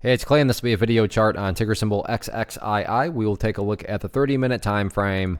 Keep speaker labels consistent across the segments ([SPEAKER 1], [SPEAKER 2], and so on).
[SPEAKER 1] Hey, it's Clay, and this will be a video chart on ticker symbol XXII. We will take a look at the 30-minute time frame.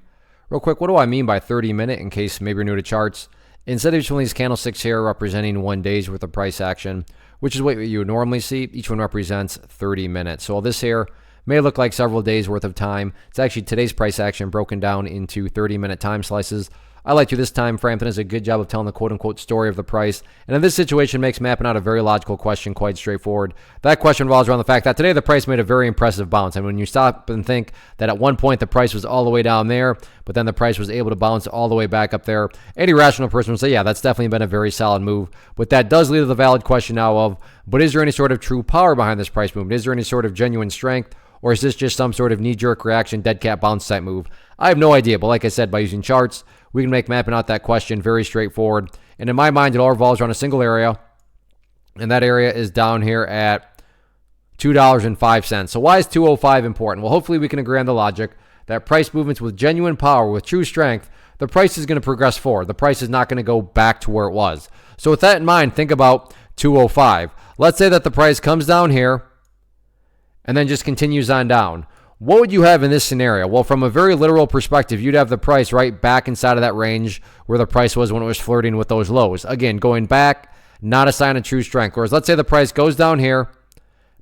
[SPEAKER 1] Real quick, what do I mean by 30-minute in case maybe you're new to charts? Instead of each one of these candlesticks here representing 1 day's worth of price action, which is what you would normally see, each one represents 30 minutes. So all this here may look like several days worth of time. It's actually today's price action broken down into 30-minute time slices. I like to this time frame. It does a good job of telling the quote-unquote story of the price. And in this situation, makes mapping out a very logical question quite straightforward. That question revolves around the fact that today the price made a very impressive bounce. And when you stop and think that at one point the price was all the way down there, but then the price was able to bounce all the way back up there, any rational person would say, yeah, that's definitely been a very solid move. But that does lead to the valid question now of, but is there any sort of true power behind this price movement? Is there any sort of genuine strength? Or is this just some sort of knee-jerk reaction, dead cat bounce type move? I have no idea, but like I said, by using charts, we can make mapping out that question very straightforward. And in my mind, it all revolves around a single area, and that area is down here at $2.05. So why is 205 important? Well, hopefully we can agree on the logic that price movements with genuine power, with true strength, the price is going to progress forward. The price is not going to go back to where it was. So with that in mind, think about 205. Let's say that the price comes down here and then just continues on down. What would you have in this scenario? Well, from a very literal perspective, you'd have the price right back inside of that range where the price was when it was flirting with those lows. Again, going back, not a sign of true strength. Whereas let's say the price goes down here,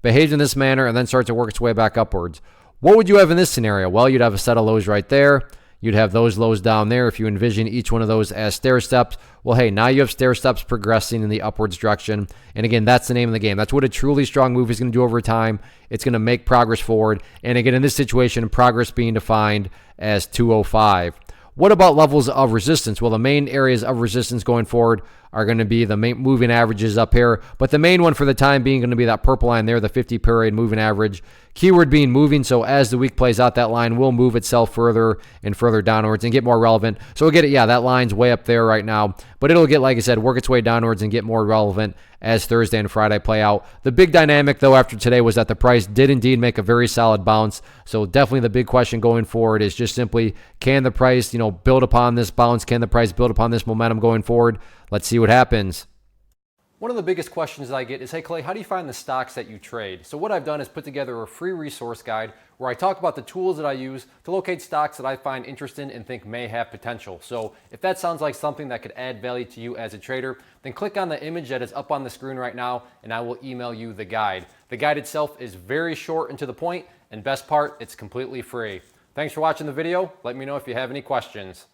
[SPEAKER 1] behaves in this manner, and then starts to work its way back upwards. What would you have in this scenario? Well, you'd have a set of lows right there. You'd have those lows down there. If you envision each one of those as stair steps, well, hey, now you have stair steps progressing in the upwards direction. And again, that's the name of the game. That's what a truly strong move is going to do over time. It's going to make progress forward. And again, in this situation, progress being defined as 205. What about levels of resistance? Well, the main areas of resistance going forward are going to be the main moving averages up here. But the main one for the time being going to be that purple line there, the 50-period moving average. Keyword being moving, so as the week plays out, that line will move itself further and further downwards and get more relevant. So we'll get it, yeah, that line's way up there right now. But it'll get, like I said, work its way downwards and get more relevant as Thursday and Friday play out. The big dynamic, though, after today was that the price did indeed make a very solid bounce. So definitely the big question going forward is just simply, can the price, build upon this bounce? Can the price build upon this momentum going forward? Let's see what happens. One of the biggest questions that I get is, hey Clay, how do you find the stocks that you trade? So what I've done is put together a free resource guide where I talk about the tools that I use to locate stocks that I find interesting and think may have potential. So if that sounds like something that could add value to you as a trader, then click on the image that is up on the screen right now and I will email you the guide. The guide itself is very short and to the point, and best part, it's completely free. Thanks for watching the video. Let me know if you have any questions.